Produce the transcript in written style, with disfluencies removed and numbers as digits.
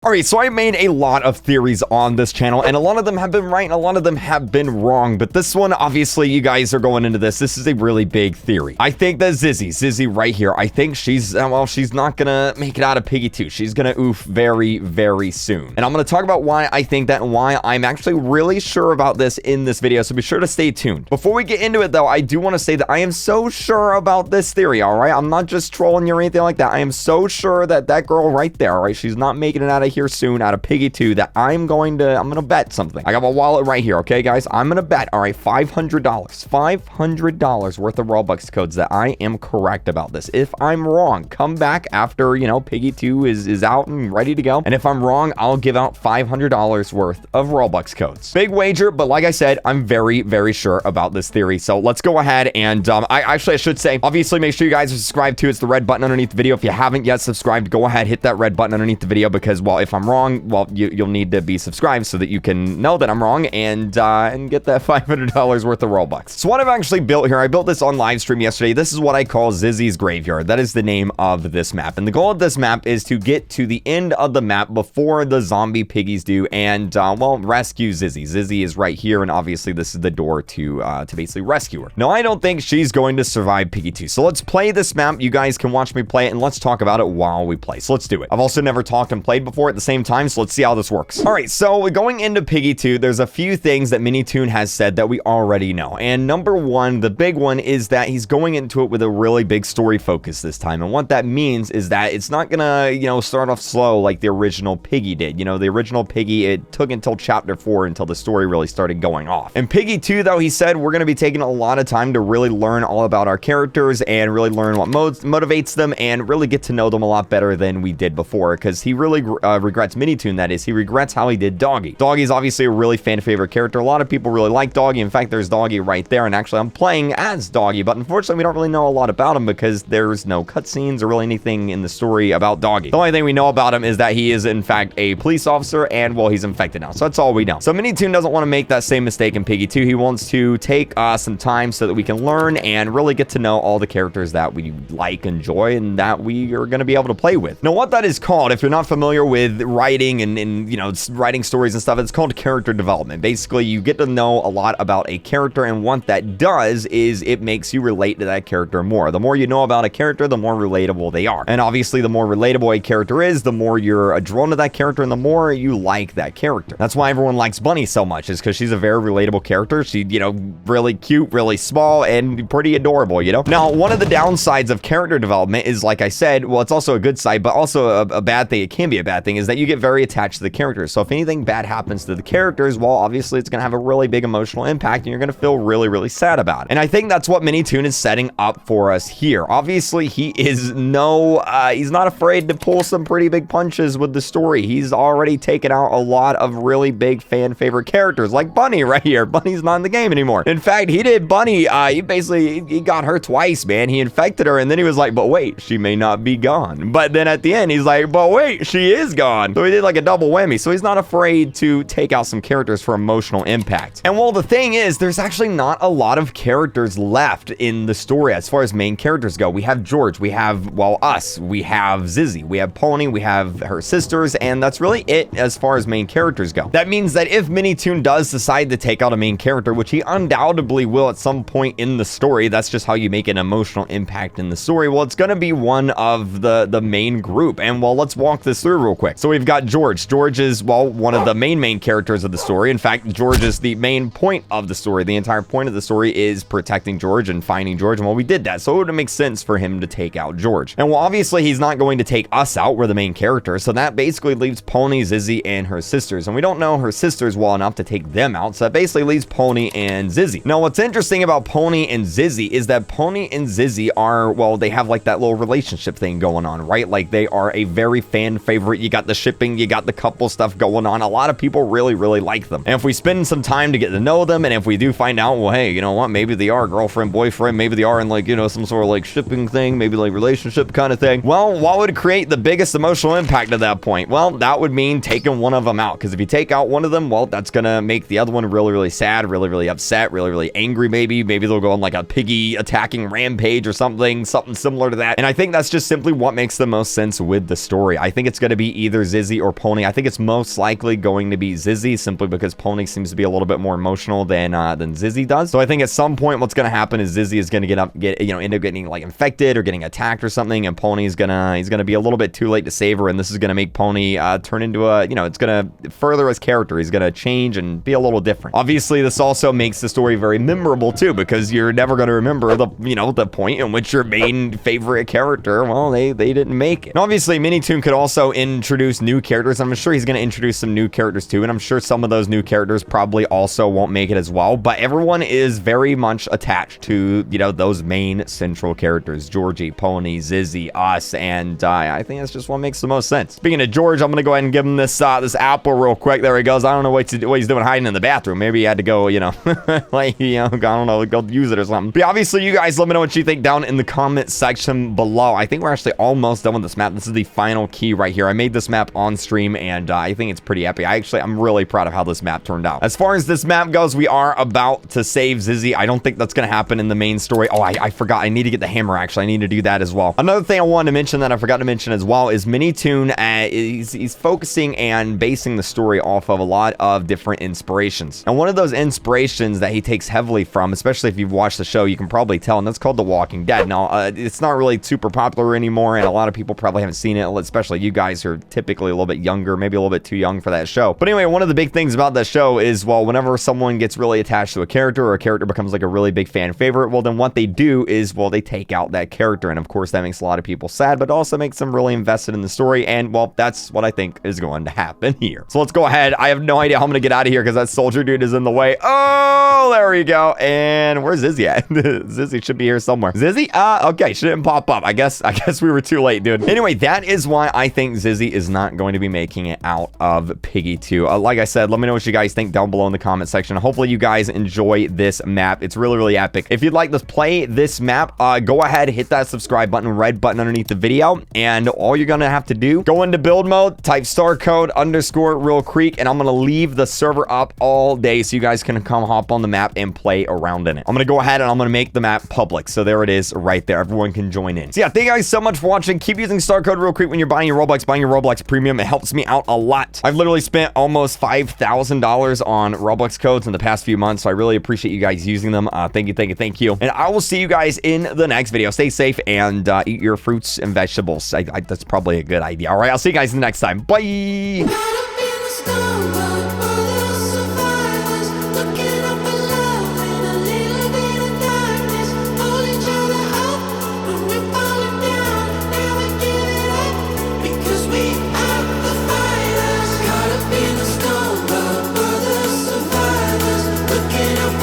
All right, so I made a lot of theories on this channel, and a lot of them have been right, and a lot of them have been wrong. But this one, obviously, you guys are going into this. This is a really big theory. I think that Zizzy right here, I think she's, well, she's not gonna make it out of Piggy 2. She's gonna oof very, very soon. And I'm gonna talk about why I think that and why I'm actually really sure about this in this video, so be sure to stay tuned. Before we get into it, though, I do want to say that I am so sure about this theory, all right? I'm not just trolling you or anything like that. I am so sure that that girl right there, all right, she's not making it out of here soon, out of Piggy 2, that I'm gonna bet something. I got my wallet right here, okay, guys? I'm gonna bet, all right, $500 worth of Roblox codes that I am correct about this. If I'm wrong, come back after, you know, Piggy 2 is out and ready to go. And if I'm wrong, I'll give out $500 worth of Roblox codes. Big wager, but like I said, I'm very, very sure about this theory. So let's go ahead and, I should say, obviously, make sure you guys are subscribed to. It's the red button underneath the video. If you haven't yet subscribed, go ahead, hit that red button underneath the video, because, well, if I'm wrong, well, you'll need to be subscribed so that you can know that I'm wrong and get that $500 worth of Robux. So what I've actually built here, I built this on live stream yesterday. This is what I call Zizzy's Graveyard. That is the name of this map. And the goal of this map is to get to the end of the map before the zombie piggies do and, well, rescue Zizzy. Zizzy is right here, and obviously this is the door to basically rescue her. Now, I don't think she's going to survive Piggy 2. So let's play this map. You guys can watch me play it, and let's talk about it while we play. So let's do it. I've also never talked and played before at the same time, so let's see how this works. All right, so going into Piggy 2, there's a few things that Minitoon has said that we already know. And number one, the big one, is that he's going into it with a really big story focus this time. And what that means is that it's not gonna, you know, start off slow like the original Piggy did. You know, the original Piggy, it took until chapter 4 until the story really started going off. And Piggy 2, though, he said we're gonna be taking a lot of time to really learn all about our characters and really learn what motivates them and really get to know them a lot better than we did before, because he really regrets, Minitoon that is, he regrets how he did Doggy. Doggy's obviously a really fan favorite character. A lot of people really like Doggy. In fact, there's Doggy right there, and actually I'm playing as Doggy, but unfortunately we don't really know a lot about him because there's no cutscenes or really anything in the story about Doggy. The only thing we know about him is that he is in fact a police officer, and, well, he's infected now, so that's all we know. So Minitoon doesn't want to make that same mistake in Piggy 2. He wants to take some time so that we can learn and really get to know all the characters that we like, enjoy, and that we are going to be able to play with. Now, what that is called, if you're not familiar with writing and you know, writing stories and stuff, it's called character development. Basically, you get to know a lot about a character, and what that does is it makes you relate to that character more. The more you know about a character, the more relatable they are. And obviously, the more relatable a character is, the more you're drawn to that character and the more you like that character. That's why everyone likes Bunny so much, is because she's a very relatable character. She, you know, really cute, really small, and pretty adorable, you know? Now, one of the downsides of character development is, like I said, well, it's also a good side, but also a bad thing. It can be a bad thing, is that you get very attached to the characters. So if anything bad happens to the characters, well, obviously it's going to have a really big emotional impact, and you're going to feel really, really sad about it. And I think that's what Minitoon is setting up for us here. Obviously, he is he's not afraid to pull some pretty big punches with the story. He's already taken out a lot of really big fan favorite characters, like Bunny right here. Bunny's not in the game anymore. In fact, he did Bunny, he got her twice, man. He infected her, and then he was like, but wait, she may not be gone. But then at the end, he's like, but wait, she is gone. So he did like a double whammy. So he's not afraid to take out some characters for emotional impact. And well, the thing is, there's actually not a lot of characters left in the story as far as main characters go. We have George, we have, well, us, we have Zizzy, we have Pony, we have her sisters, and that's really it as far as main characters go. That means that if Minitoon does decide to take out a main character, which he undoubtedly will at some point in the story, that's just how you make an emotional impact in the story, well, it's gonna be one of the main group. And, well, let's walk this through real quick. So we've got George. George is, well, one of the main characters of the story. In fact, George is the main point of the story. The entire point of the story is protecting George and finding George, and, well, we did that, so it would make sense for him to take out George. And, well, obviously he's not going to take us out. We're the main character, so that basically leaves Pony, Zizzy, and her sisters, and we don't know her sisters well enough to take them out, so that basically leaves Pony and Zizzy. Now, what's interesting about Pony and Zizzy is that Pony and Zizzy are, well, they have like that little relationship thing going on, right? Like, they are a very fan favorite. You got the shipping, you got the couple stuff going on. A lot of people really, really like them. And if we spend some time to get to know them, and if we do find out, well, hey, you know what, maybe they are girlfriend, boyfriend, maybe they are in, like, you know, some sort of like shipping thing, maybe like relationship kind of thing. Well, what would create the biggest emotional impact at that point? Well, that would mean taking one of them out, because if you take out one of them, well, that's gonna make the other one really, really sad, really, really upset, really, really angry. Maybe they'll go on like a piggy attacking rampage or something similar to that. And I think that's just simply what makes the most sense with the story. I think it's going to be either Zizzy or Pony. I think it's most likely going to be Zizzy, simply because Pony seems to be a little bit more emotional than Zizzy does. So I think at some point what's going to happen is Zizzy is going to end up getting like infected or getting attacked or something, and Pony's he's gonna be a little bit too late to save her, and this is gonna make Pony turn into a, it's gonna further his character. He's gonna change and be a little different. Obviously, this also makes the story very memorable too, because you're never gonna remember the point in which your main favorite character, well, they didn't make it. And obviously, Minitoon could also introduce new characters. I'm sure he's gonna introduce some new characters too, and I'm sure some of those new characters probably also won't make it as well. But everyone is very much attached to those main central characters: Georgie, Pony, Zizzy, us, and I think that's just what makes the most sense. Speaking of George, I'm gonna go ahead and give him this apple real quick. There he goes. I don't know what he's doing hiding in the bathroom. Maybe he had to go, I don't know, go use it or something. But obviously, you guys let me know what you think down in the comment section below. I think we're actually almost done with this map. This is the final key right here. I made this map on stream, and I think it's pretty epic. I'm really proud of how this map turned out. As far as this map goes, we are about to save Zizzy. I don't think that's gonna happen in the main story. Oh, I forgot. I need to get the hammer, actually. I need to do that as well. Another thing I wanted to mention that I forgot to mention as well is Minitoon. He's focusing and basing the story off of a lot of different inspirations. And one of those inspirations that he takes heavily from, especially if you've watched the show, you can probably tell, and that's called The Walking Dead. Now, it's not really super popular anymore, and a lot of people probably haven't seen it, especially you guys who are typically a little bit younger, maybe a little bit too young for that show. But anyway, one of the big things about that show is, well, whenever someone gets really attached to a character, or a character becomes like a really big fan favorite, well, then what they do is, well, they take out that character, and of course that makes a lot of people sad, but also makes them really invested in the story, and well, that's what I think is going to happen here. So let's go ahead. I have no idea how I'm gonna get out of here because that soldier dude is in the way. Oh, there we go. And where's Zizzy at? Zizzy should be here somewhere. Zizzy? Okay, she didn't pop up. I guess we were too late, dude. Anyway, that is why I think Zizzy is not going to be making it out of Piggy 2. Like I said, let me know what you guys think down below in the comment section. Hopefully you guys enjoy this map. It's really, really epic. If you'd like to play this map, go ahead, hit that subscribe button, red button underneath the video, and all you're gonna have to do, go into build mode, type *_RealKreek, and I'm gonna leave the server up all day so you guys can come hop on the map and play around in it. I'm gonna go ahead and I'm gonna make the map public, so there it is right there. Everyone can join in. So yeah, thank you guys so much for watching. Keep using *RealKreek when you're buying your Roblox Premium. It helps me out a lot. I've literally spent almost $5,000 on Roblox codes in the past few months, so I really appreciate you guys using them. Thank you. And I will see you guys in the next video. Stay safe and eat your fruits and vegetables. That's probably a good idea. All right, I'll see you guys next time. Bye.